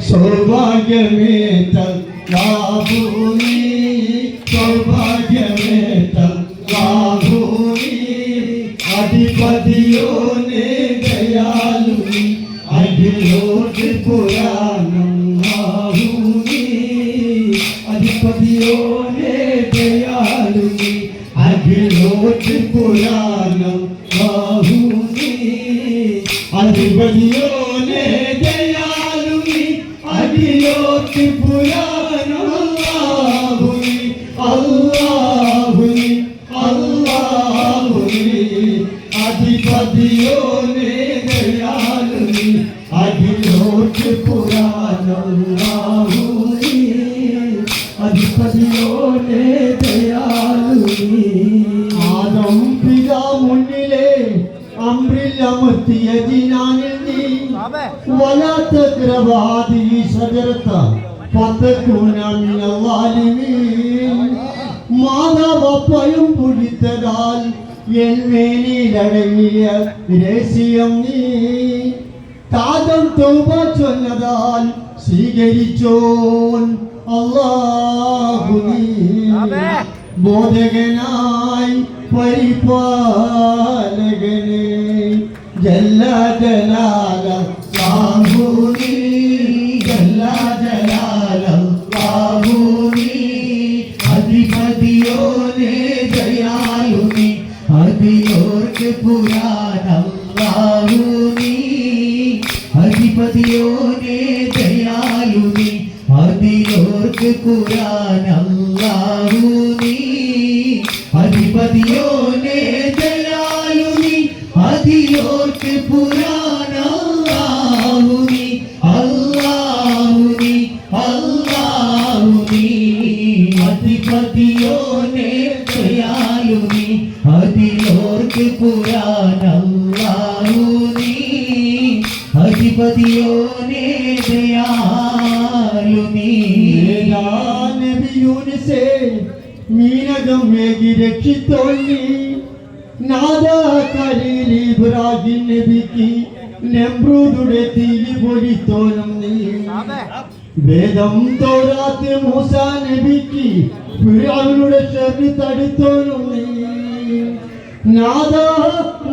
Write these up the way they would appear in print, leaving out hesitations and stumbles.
सौभाग्यमे तल्लाभूमि सौभाग्यमे तल्लाभूमि अधिपतियोने दयालुनि अखिलोक पुराणं बाहुनि अधिपतियोने दयालुनि अखिलोक पुराणं बाहुनि अधिपतियोने दयालुनि अखिलोक पुराणं बाहुनि अल्लाहुनि अल्लाहुनि अधिपतियोने दयालुनि अखिलोक पुराणं बाहुनि अधिपतियोने दयालुनि ആദം പിതാ മുന്നിലെ അമ്രില്ലമത്തിയ ജിനാനിൽ നീ വലാത്തഗ്രവാദി ശജറത ഫതകുന മിനൽ വാലിമീൻ മാതാവപ്പയും പുഴിത്തതാൽ എൻ മേനിലടങ്ങിയ രഹസ്യം നീ താതം തൗബ ചൊന്നതാൽ സ്വീകരിച്ചോൻ അല്ലാഹു നീ ബോധകനായി പരിപാലകനെ ജല്ല ജലാല ബാഹുനി ജല്ല ജലാല ബാഹുനി അധിപതിയോനെ ദയാലുനി അതിയോർക്ക് പുരാണം ബാഹുനി അധിപതിയോനെ ദയാലുനി അതിയോർക്ക് പുരാണം ബാഹുനി अधिपतियोने दयालुनि अधियोर्क पुराणाहुनि अल्लाहुनि अल्लाहुनि अधिपतियोने दयालुनि अधियोर्क पुराणाहुनि अधिपतियोने दयालुनि नबियों से मीनगम मेगी रक्षितोनी नादा खलील इब्राहिम नबी की नम्रूदुडे तीली बोलितोनम नी वेदम तौरात मूसा नबी की ഫിർഔനുടെ ശർരി തടുത്തോനും നീ നാദാ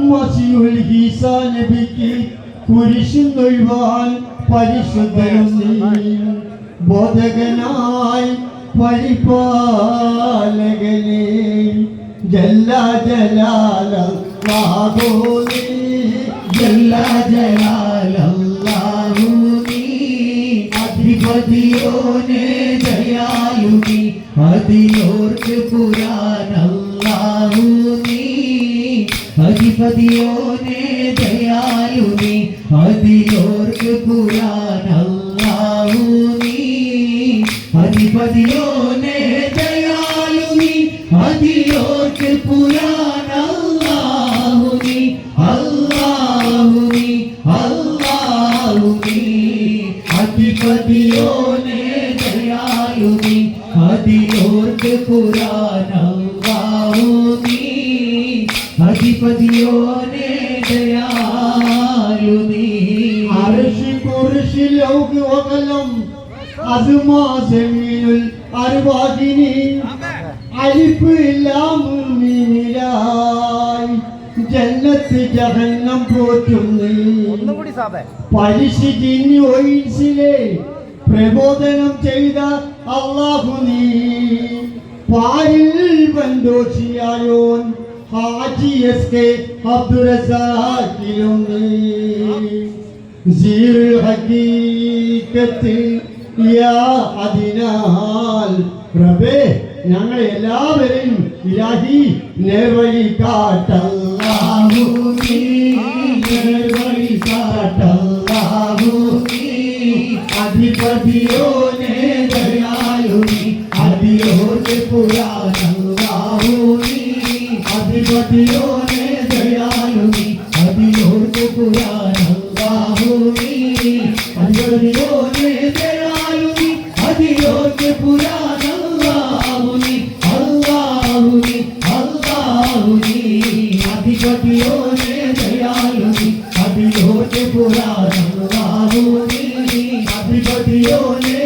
മസീഹുൽ ഈസാ നബിക്ക് കുരിശിൻ ഒഴിവാൻ പരിശുദ്ധനും നീ ബോധകനായി പരിപാലകനെ ജല്ല ജലാലല്ലാഹുനി ജല്ല ജലാലല്ലാഹുനി അധിപതിയോനെ ദയാലുനി അതിയോർക്ക് പുരാണല്ലാഹുനി അധിപതിയോനെ ദയാലുനി അതിയോർക്ക് പുരാണല്ലാഹുനി अधिपतियोने दयालुनि अधियोर्क पुराणाहुनि अल्लाहुनि अल्लाहुनि अधिपतियोने दयालुनि अधियोर्क पुराणाहुनि अधिपतियोने दयालुनि अर्श कुर्श लौह व कलम अज़मा ज़मीनुल अरवाहिनी अलिफ लाम मीम ലായ് ജന്നത്ത് ജഹന്നം പോറ്റുന്നു പലിശ ജിന്നി ഒയിൻസിലെ പ്രബോധനം ചെയ്ത അല്ലാഹു നീ പാരിൽ ബന്ധോഷിയായോൻ ഹാജി എസ് കെ അബ്ദുറസാഖിലും നീ സീർ ഹഖീഖത്ത് യാ അതിനാൽ റബ്ബേ ഞങ്ങളെ എല്ലാവരെയും ഇലാഹി നേർവഴി കാട്ടല്ലാഹു നീ നേർവഴി കാട്ടല്ലാഹു നീ അധിപതിയോനെ ദയാലുനി അതിയോർക്ക് പുരാണല്ലാഹു നീ അധിപതിയോനെ ദയാലുനി അതിയോർക്ക് പുരാണല്ലാഹു നീ അധിപതിയോനെ ദയാലുനി അതിയോർക്ക് പുരാണല്ലാഹുനി അല്ലാഹുനി അല്ലാഹുനി അധിപതിയോനെ ദയാലുനി അതിയോർക്ക് പുരാണല്ലാഹു അലിയോനെ